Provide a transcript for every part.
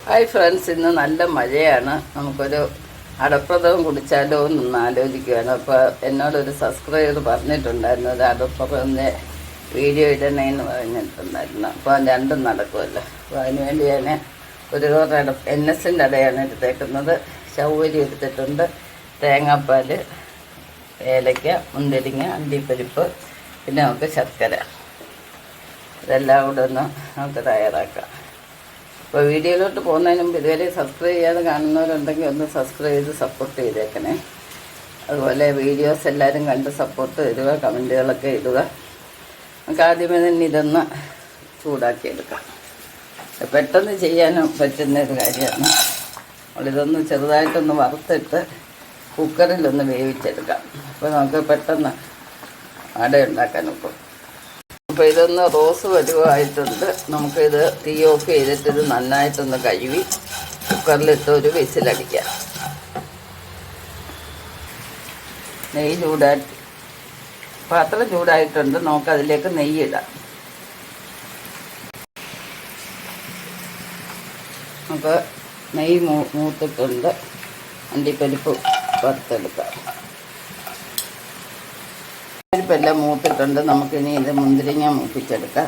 Hi friends, ഇന്ന് നല്ല മഴയാണ്. നമുക്കൊരു അടപ്രഥമൻ കുടിച്ചാലോ എന്നൊന്ന് ആലോചിക്കുകയാണ്. അപ്പോൾ എന്നോടൊരു സബ്സ്ക്രൈബർ പറഞ്ഞിട്ടുണ്ടായിരുന്നു ഒരു അടപ്രഥമൻ്റെ വീഡിയോ ഇടണേന്ന് പറഞ്ഞിട്ടുണ്ടായിരുന്നു. അപ്പോൾ രണ്ടും നടക്കുമല്ലോ. അപ്പോൾ അതിനുവേണ്ടി ഞാൻ ഒരു NSൻ്റെ അടയാണ് എടുത്തേക്കുന്നത്. ചവ്വരി എടുത്തിട്ടുണ്ട്, തേങ്ങാപ്പാൽ, ഏലയ്ക്ക, മുന്തിരിങ്ങ, അണ്ടിപ്പരിപ്പ്, പിന്നെ നമുക്ക് ശർക്കര. ഇതെല്ലാം കൂടെ ഒന്ന് നമുക്ക് തയ്യാറാക്കാം. അപ്പോൾ വീഡിയോയിലോട്ട് പോകുന്നതിന് മുമ്പ് ഇതുവരെ സബ്സ്ക്രൈബ് ചെയ്യാതെ കാണുന്നവരുണ്ടെങ്കിൽ ഒന്ന് സബ്സ്ക്രൈബ് ചെയ്ത് സപ്പോർട്ട് ചെയ്തേക്കണേ. അതുപോലെ വീഡിയോസ് എല്ലാവരും കണ്ട് സപ്പോർട്ട് തരിക, കമൻറ്റുകളൊക്കെ ഇടുക. നമുക്ക് ആദ്യമേ തന്നെ ഇതൊന്ന് ചൂടാക്കിയെടുക്കാം. പെട്ടെന്ന് ചെയ്യാനും പറ്റുന്ന ഒരു കാര്യമാണ്. നമ്മളിതൊന്ന് ചെറുതായിട്ടൊന്ന് വറുത്തിട്ട് കുക്കറിലൊന്ന് വേവിച്ചെടുക്കാം. അപ്പോൾ നമുക്ക് പെട്ടെന്ന് അട ഉണ്ടാക്കാൻ ഒക്കും. അപ്പോൾ ഇതൊന്ന് റോസ് പരുവമായിട്ടുണ്ട്. നമുക്കിത് തീ ഓഫ് ചെയ്തിട്ട് ഇത് നന്നായിട്ടൊന്ന് കഴുകി കുക്കറിലിട്ട് ഒരു വിസിലടിക്കാം. നെയ്യ് പാത്രം ചൂടായിട്ടുണ്ട്. നമുക്കതിലേക്ക് നെയ്യിടാം. നമുക്ക് നെയ്യ് മൂത്തിട്ടുണ്ട്. അണ്ടിപ്പരിപ്പ് വറുത്തെടുക്കാം. പരിപ്പെല്ലാം മൂത്തിട്ടുണ്ട്. നമുക്കിനി ഇത് മുന്തിരിങ്ങ മൂപ്പിച്ചെടുക്കാം.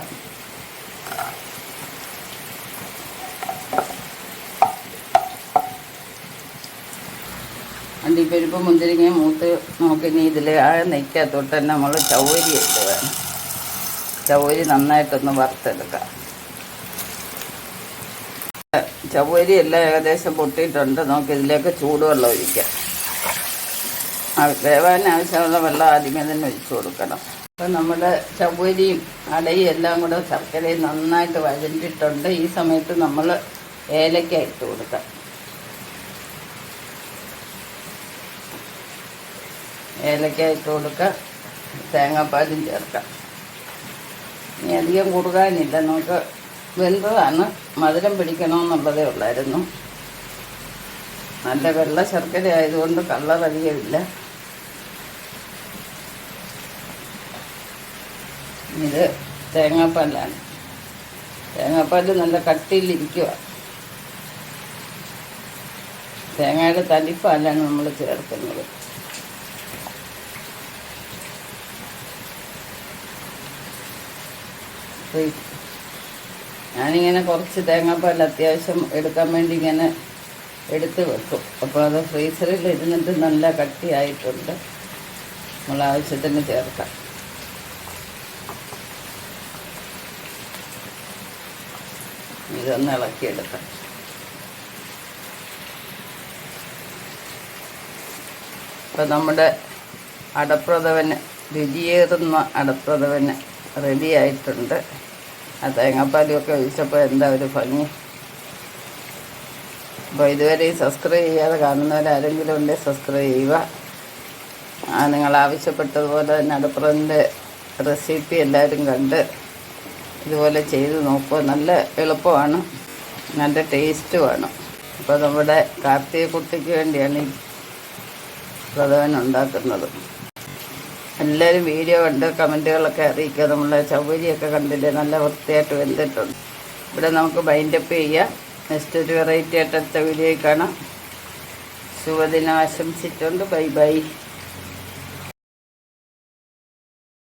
അണ്ടിപ്പരിപ്പ് മുന്തിരിങ്ങ മൂത്ത് നമുക്കിനി ഇതിൽ നെയ്ക്കകത്തോട്ട് തന്നെ നമ്മൾ ചവ്വരി ഇടുക. ചവ്വരി നന്നായിട്ടൊന്ന് വറുത്തെടുക്കാം. ചവ്വരി എല്ലാം ഏകദേശം പൊട്ടിയിട്ടുണ്ട്. നമുക്കിതിലേക്ക് ചൂടുവെള്ളം ഒഴിക്കാം. വേവാൻ ആവശ്യമുള്ള വെള്ളം ആദ്യമേ തന്നെ ഒഴിച്ചു കൊടുക്കണം. അപ്പോൾ നമ്മുടെ ചവ്വരിയും അടയും എല്ലാം കൂടെ ശർക്കരയും നന്നായിട്ട് വഴണ്ടിട്ടുണ്ട്. ഈ സമയത്ത് നമ്മൾ ഏലക്ക ഇട്ട് കൊടുക്കാം. ഏലക്ക ഇട്ട് കൊടുക്കുക. തേങ്ങാപ്പാലും ചേർക്കാം. ഇനി അധികം കുറുകാനില്ല. നമുക്ക് വെന്തതാണ്. മധുരം പിടിക്കണമെന്നുള്ളതേ ഉള്ളായിരുന്നു. നല്ല വെള്ള ശർക്കര ആയതുകൊണ്ട് കളർ അധികമില്ല. ഇത് തേങ്ങാപ്പാലാണ്. തേങ്ങാപ്പാൽ നല്ല കട്ടിയിലിരിക്കുക. തേങ്ങയുടെ തലിപ്പാലാണ് നമ്മൾ ചേർക്കുന്നത്. ഞാനിങ്ങനെ കുറച്ച് തേങ്ങാപ്പാൽ അത്യാവശ്യം എടുക്കാൻ വേണ്ടി ഇങ്ങനെ എടുത്ത് വെക്കും. അപ്പോൾ അത് ഫ്രീസറിൽ ഇരുന്നിട്ട് നല്ല കട്ടിയായിട്ടുണ്ട്. നമ്മൾ ആവശ്യത്തിന് ചേർക്കാം. ഇതൊന്ന് ഇളക്കിയെടുക്കാം. അപ്പോൾ നമ്മുടെ അടപ്രഥമന്, രുചിയേറുന്ന അടപ്രഥമന് റെഡി ആയിട്ടുണ്ട്. ആ തേങ്ങാപ്പാലുമൊക്കെ ഒഴിച്ചപ്പോൾ എന്താ ഒരു ഭംഗി. അപ്പോൾ ഇതുവരെ സബ്സ്ക്രൈബ് ചെയ്യാതെ കാണുന്നവരാരെങ്കിലും ഉണ്ടെങ്കിൽ സബ്സ്ക്രൈബ് ചെയ്യുക. നിങ്ങൾ ആവശ്യപ്പെട്ടതുപോലെ തന്നെ അടപ്രഥമൻ്റെ റെസിപ്പി എല്ലാവരും കണ്ട് ഇതുപോലെ ചെയ്ത് നോക്കുക. നല്ല എളുപ്പമാണ്, നല്ല ടേസ്റ്റുമാണ്. അപ്പോൾ നമ്മുടെ കാർത്തിക കുട്ടിക്ക് വേണ്ടിയാണ് ഈ പ്രഥമൻ ഉണ്ടാക്കുന്നത്. എല്ലാവരും വീഡിയോ കണ്ട് കമൻറ്റുകളൊക്കെ അറിയിക്കുക. നമ്മളെ ചവ്വരിയൊക്കെ കണ്ടില്ലേ, നല്ല വൃത്തിയായിട്ട് വെന്തിട്ടുണ്ട്. ഇവിടെ നമുക്ക് ബൈൻഡപ്പ് ചെയ്യാം. നെക്സ്റ്റ് ഒരു വെറൈറ്റി ആയിട്ട് അടുത്ത വീഡിയോയിൽ കാണാം. ശുഭദിനം ആശംസിച്ചുകൊണ്ട് ബൈ ബൈ.